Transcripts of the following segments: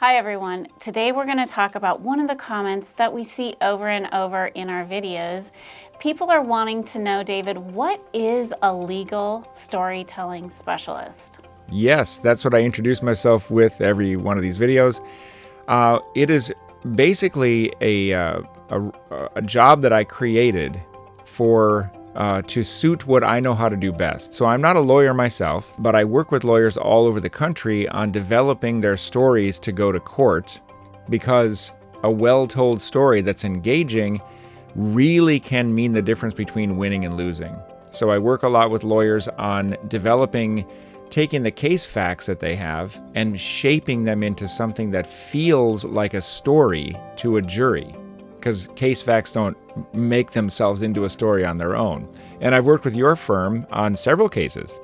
Hi everyone. Today we're going to talk about one of the comments that we see over and over in our videos. People are wanting to know, David, what is a legal storytelling specialist? Yes, that's what I introduce myself with every one of these videos. It is basically a job that I created for to suit what I know how to do best. So I'm not a lawyer myself, but I work with lawyers all over the country on developing their stories to go to court, because a well-told story that's engaging really can mean the difference between winning and losing. So I work a lot with lawyers on taking the case facts that they have and shaping them into something that feels like a story to a jury, because case facts don't make themselves into a story on their own. And I've worked with your firm on several cases.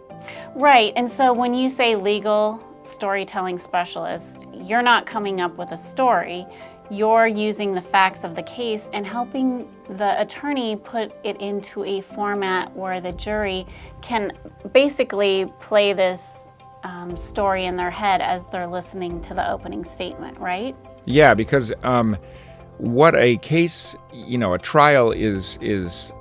Right, and so when you say legal storytelling specialist, you're not coming up with a story. You're using the facts of the case and helping the attorney put it into a format where the jury can basically play this story in their head as they're listening to the opening statement, right? Yeah, because what a case, a trial is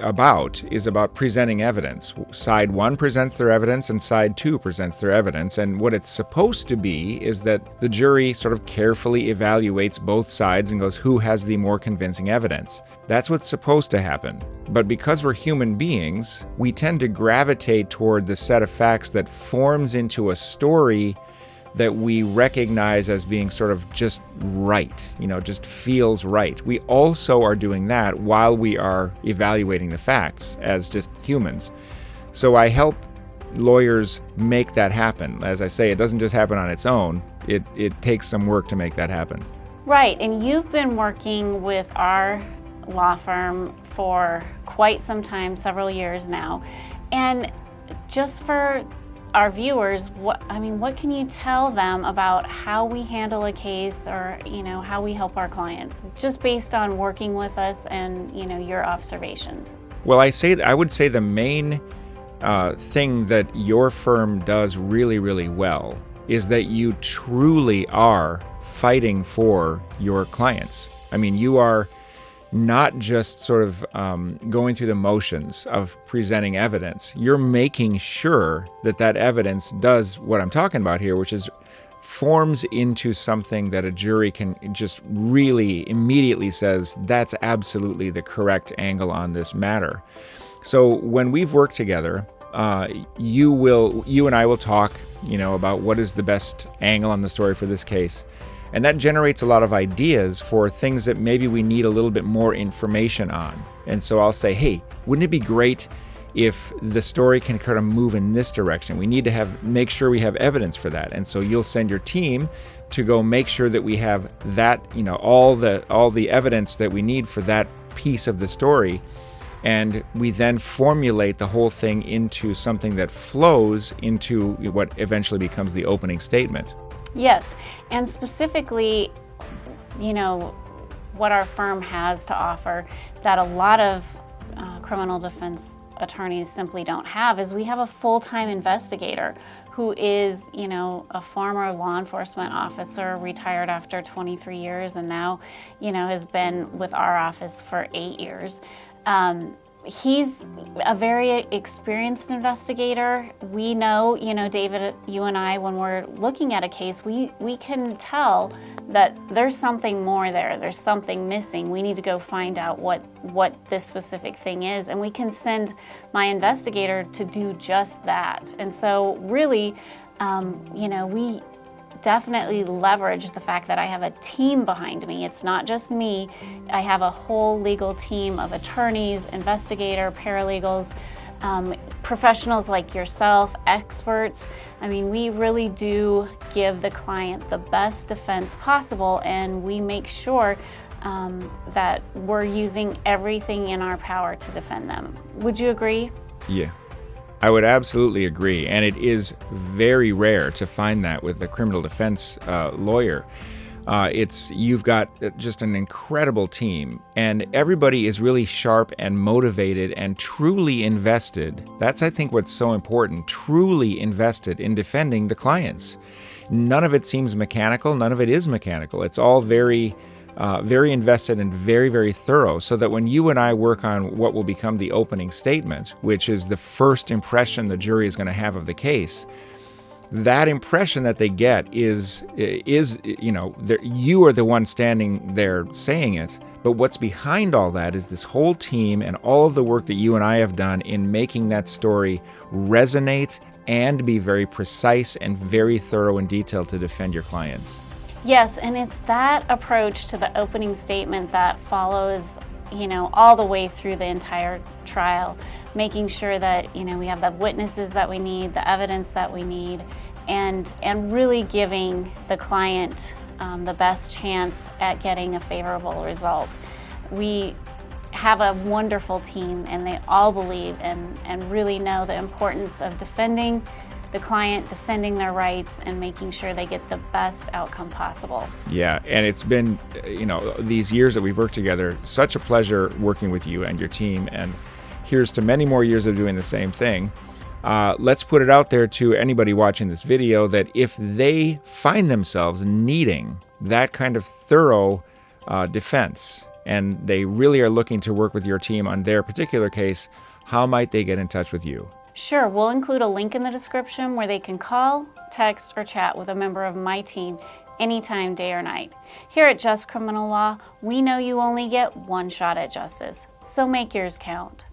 about presenting evidence. Side one presents their evidence and side two presents their evidence. And what it's supposed to be is that the jury sort of carefully evaluates both sides and goes, who has the more convincing evidence? That's what's supposed to happen. But because we're human beings, we tend to gravitate toward the set of facts that forms into a story that we recognize as being sort of just right, just feels right. We also are doing that while we are evaluating the facts as just humans. So I help lawyers make that happen. As I say, it doesn't just happen on its own. It takes some work to make that happen. Right, and you've been working with our law firm for quite some time, several years now. And just for our viewers, what can you tell them about how we handle a case, or how we help our clients, just based on working with us and your observations? Well, I would say the main thing that your firm does really, really well is that you truly are fighting for your clients. You are not just sort of going through the motions of presenting evidence. You're making sure that evidence does what I'm talking about here, which is forms into something that a jury can just really immediately says, that's absolutely the correct angle on this matter. So when we've worked together, you and I will talk, about what is the best angle on the story for this case. And that generates a lot of ideas for things that maybe we need a little bit more information on. And so I'll say, hey, wouldn't it be great if the story can kind of move in this direction? We need to make sure we have evidence for that. And so you'll send your team to go make sure that we have that, all the evidence that we need for that piece of the story. And we then formulate the whole thing into something that flows into what eventually becomes the opening statement. Yes, and specifically, what our firm has to offer that a lot of criminal defense attorneys simply don't have is we have a full-time investigator who is, a former law enforcement officer, retired after 23 years, and now, has been with our office for 8 years. He's a very experienced investigator. We know, David, you and I, when we're looking at a case, we can tell that there's something more there. There's something missing. We need to go find out what this specific thing is, and we can send my investigator to do just that. And so really, we definitely leverage the fact that I have a team behind me. It's not just me. I have a whole legal team of attorneys, investigator, paralegals, professionals like yourself, experts. We really do give the client the best defense possible, and we make sure that we're using everything in our power to defend them. Would you agree? Yeah. I would absolutely agree, and it is very rare to find that with a criminal defense lawyer. You've got just an incredible team, and everybody is really sharp and motivated and truly invested. That's, I think, what's so important, truly invested in defending the clients. none of it seems mechanical. None of it is mechanical. It's all very invested and very, very thorough, so that when you and I work on what will become the opening statement, which is the first impression the jury is going to have of the case, that impression that they get is you are the one standing there saying it, but what's behind all that is this whole team and all of the work that you and I have done in making that story resonate and be very precise and very thorough and detailed to defend your clients. Yes, and it's that approach to the opening statement that follows, all the way through the entire trial, making sure that, we have the witnesses that we need, the evidence that we need, and really giving the client the best chance at getting a favorable result. We have a wonderful team, and they all believe and really know the importance of defending the client, defending their rights, and making sure they get the best outcome possible. Yeah, and it's been, these years that we've worked together, such a pleasure working with you and your team, and here's to many more years of doing the same thing. Let's put it out there to anybody watching this video that if they find themselves needing that kind of thorough defense, and they really are looking to work with your team on their particular case, how might they get in touch with you? Sure, we'll include a link in the description where they can call, text, or chat with a member of my team anytime, day or night. Here at Just Criminal Law, we know you only get one shot at justice, so make yours count.